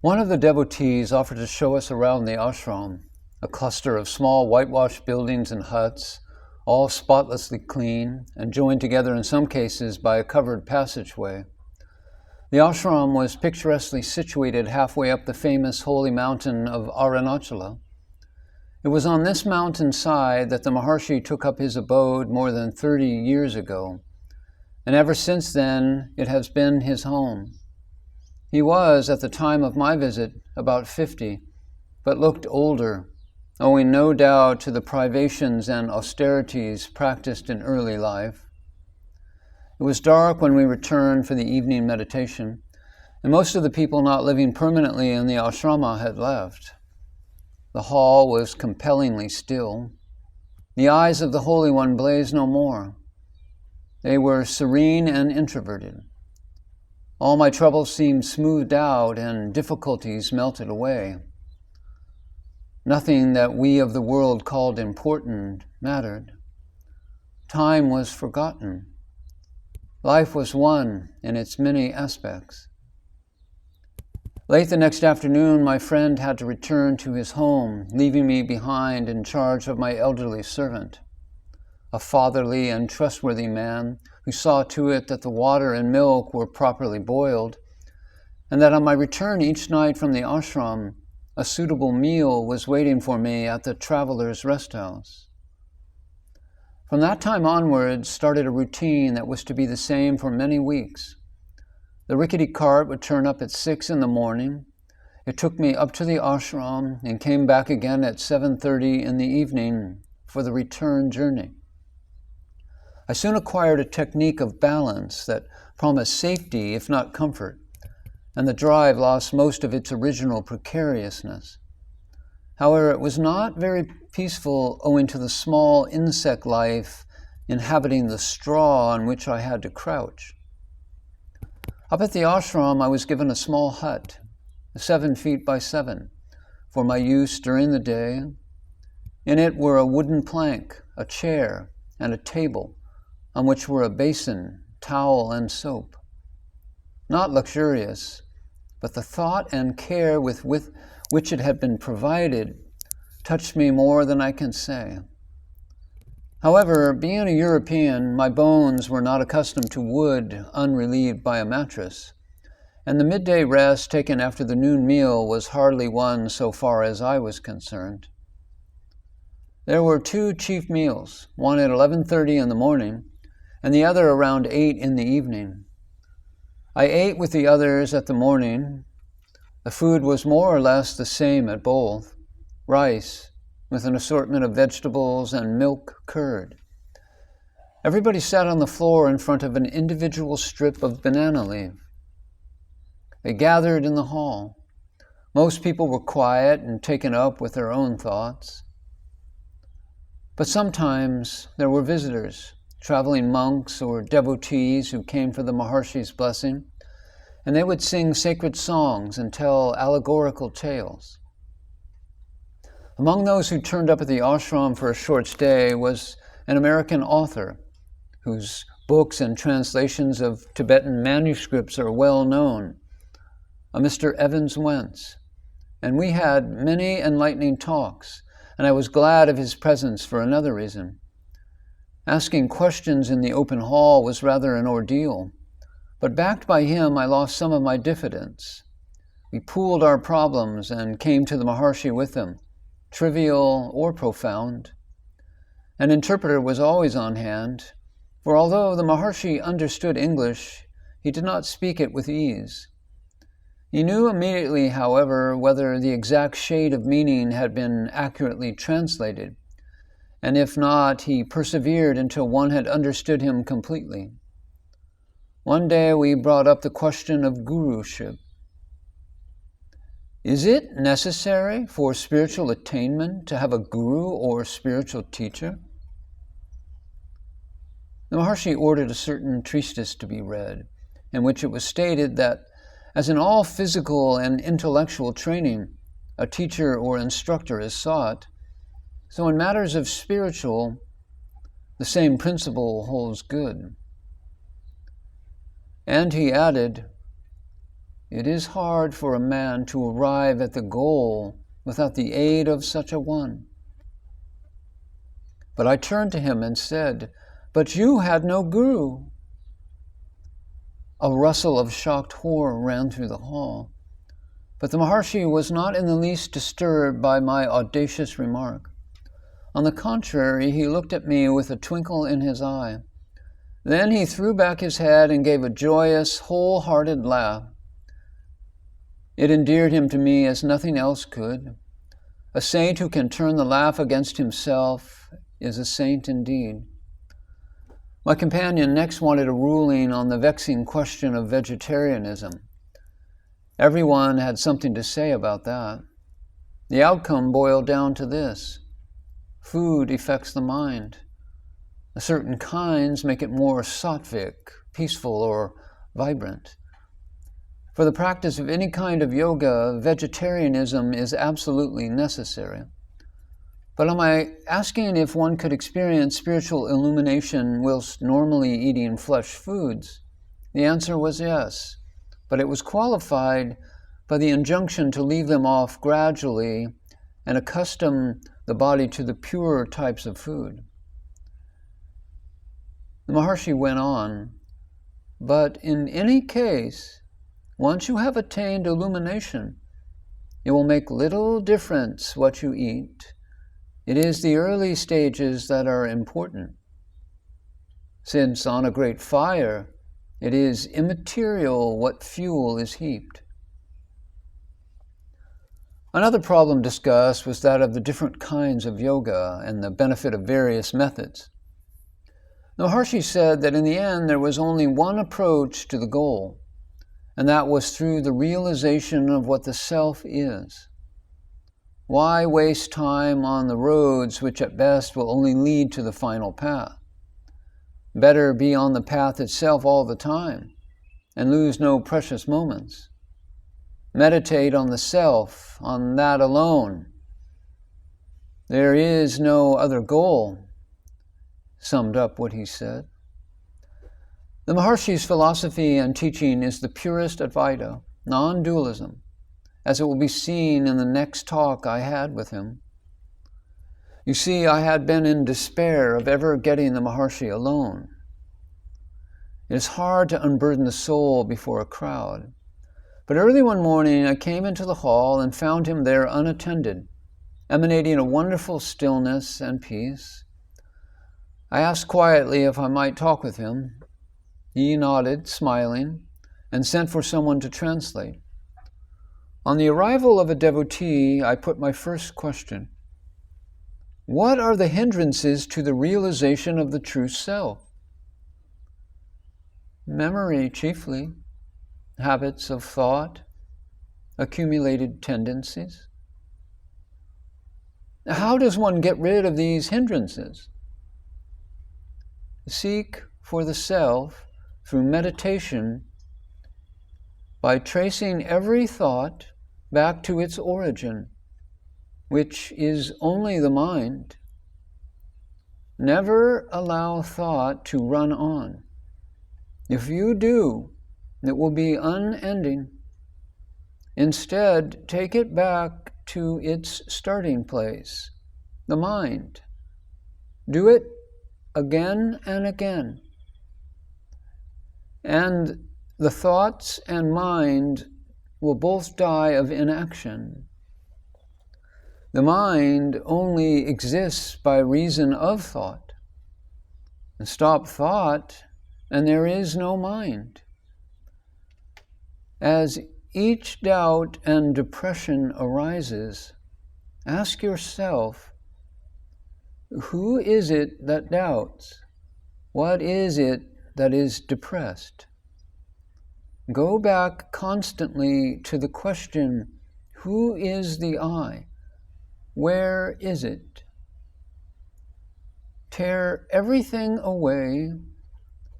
One of the devotees offered to show us around the ashram, a cluster of small whitewashed buildings and huts, all spotlessly clean and joined together in some cases by a covered passageway. The ashram was picturesquely situated halfway up the famous holy mountain of Arunachala. It was on this mountainside that the Maharshi took up his abode more than 30 years ago, and ever since then it has been his home. He was, at the time of my visit, about 50, but looked older, owing no doubt to the privations and austerities practiced in early life. It was dark when we returned for the evening meditation, and most of the people not living permanently in the ashrama had left. The hall was compellingly still. The eyes of the Holy One blazed no more. They were serene and introverted. All my troubles seemed smoothed out and difficulties melted away. Nothing that we of the world called important mattered. Time was forgotten. Life was one in its many aspects. Late the next afternoon, my friend had to return to his home, leaving me behind in charge of my elderly servant, a fatherly and trustworthy man who saw to it that the water and milk were properly boiled, and that on my return each night from the ashram, a suitable meal was waiting for me at the traveler's rest house. From that time onwards started a routine that was to be the same for many weeks. The rickety cart would turn up at 6 in the morning. It took me up to the ashram and came back again at 7:30 in the evening for the return journey. I soon acquired a technique of balance that promised safety, if not comfort, and the drive lost most of its original precariousness. However, it was not very peaceful owing to the small insect life inhabiting the straw on which I had to crouch. Up at the ashram, I was given a small hut, 7 feet by 7, for my use during the day. In it were a wooden plank, a chair, and a table, on which were a basin, towel, and soap. Not luxurious, but the thought and care with which it had been provided touched me more than I can say. However, being a European, my bones were not accustomed to wood unrelieved by a mattress, and the midday rest taken after the noon meal was hardly one so far as I was concerned. There were 2 chief meals, one at 11:30 in the morning, and the other around 8 in the evening. I ate with the others at the morning. The food was more or less the same at both: rice, with an assortment of vegetables and milk curd. Everybody sat on the floor in front of an individual strip of banana leaf. They gathered in the hall. Most people were quiet and taken up with their own thoughts. But sometimes there were visitors, traveling monks or devotees who came for the Maharshi's blessing, and they would sing sacred songs and tell allegorical tales. Among those who turned up at the ashram for a short stay was an American author whose books and translations of Tibetan manuscripts are well known, a Mr. Evans Wentz, and we had many enlightening talks, and I was glad of his presence for another reason. Asking questions in the open hall was rather an ordeal, but backed by him, I lost some of my diffidence. We pooled our problems and came to the Maharshi with them, trivial or profound. An interpreter was always on hand, for although the Maharshi understood English, he did not speak it with ease. He knew immediately, however, whether the exact shade of meaning had been accurately translated, and if not, he persevered until one had understood him completely. One day we brought up the question of guruship. Is it necessary for spiritual attainment to have a guru or spiritual teacher? The Maharshi ordered a certain treatise to be read, in which it was stated that, as in all physical and intellectual training, a teacher or instructor is sought, so in matters of spiritual, the same principle holds good. And he added, it is hard for a man to arrive at the goal without the aid of such a one. But I turned to him and said, "But you had no guru." A rustle of shocked horror ran through the hall, but the Maharshi was not in the least disturbed by my audacious remark. On the contrary, he looked at me with a twinkle in his eye. Then he threw back his head and gave a joyous, wholehearted laugh. It endeared him to me as nothing else could. A saint who can turn the laugh against himself is a saint indeed. My companion next wanted a ruling on the vexing question of vegetarianism. Everyone had something to say about that. The outcome boiled down to this: food affects the mind. Certain kinds make it more sattvic, peaceful, or vibrant. For the practice of any kind of yoga, vegetarianism is absolutely necessary. But am I asking if one could experience spiritual illumination whilst normally eating flesh foods? The answer was yes, but it was qualified by the injunction to leave them off gradually and accustom the body to the purer types of food. The Maharshi went on, but in any case, once you have attained illumination, it will make little difference what you eat. It is the early stages that are important. Since on a great fire, it is immaterial what fuel is heaped. Another problem discussed was that of the different kinds of yoga and the benefit of various methods. The Maharshi said that in the end there was only one approach to the goal, and that was through the realization of what the self is. Why waste time on the roads which at best will only lead to the final path? Better be on the path itself all the time and lose no precious moments. Meditate on the self, on that alone. There is no other goal, summed up what he said. The Maharshi's philosophy and teaching is the purest Advaita, non-dualism, as it will be seen in the next talk I had with him. You see, I had been in despair of ever getting the Maharshi alone. It is hard to unburden the soul before a crowd. But early one morning I came into the hall and found him there unattended, emanating a wonderful stillness and peace. I asked quietly if I might talk with him. He nodded, smiling, and sent for someone to translate. On the arrival of a devotee, I put my first question. What are the hindrances to the realization of the true self? Memory, chiefly, habits of thought, accumulated tendencies. How does one get rid of these hindrances? Seek for the self through meditation by tracing every thought back to its origin, which is only the mind. Never allow thought to run on. If you do, it will be unending. Instead, take it back to its starting place, the mind. Do it again and again. And the thoughts and mind will both die of inaction. The mind only exists by reason of thought. And stop thought, and there is no mind. As each doubt and depression arises, ask yourself, who is it that doubts? What is it that is depressed? Go back constantly to the question, who is the I? Where is it? Tear everything away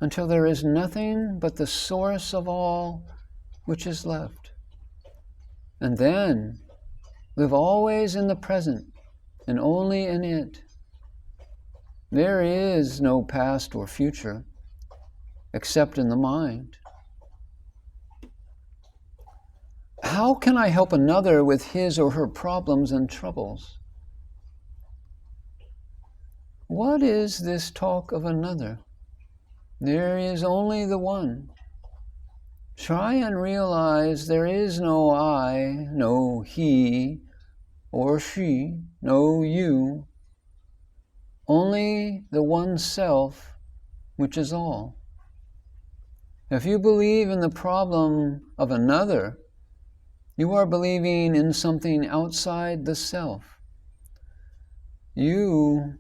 until there is nothing but the source of all which is left. And then live always in the present and only in it. There is no past or future except in the mind. how can I help another with his or her problems and troubles? What is this talk of another? There is only the one. Try and realize there is no I, no he or she, no you, only the one self, which is all. If you believe in the problem of another, you are believing in something outside the self. You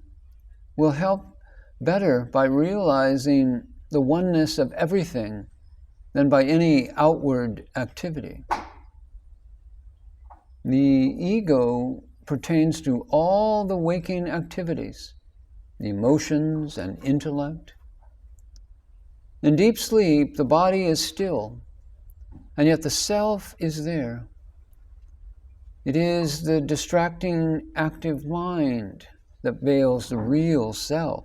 will help better by realizing the oneness of everything than by any outward activity. The ego pertains to all the waking activities, the emotions and intellect. In deep sleep, the body is still, and yet the self is there. It is the distracting active mind that veils the real self.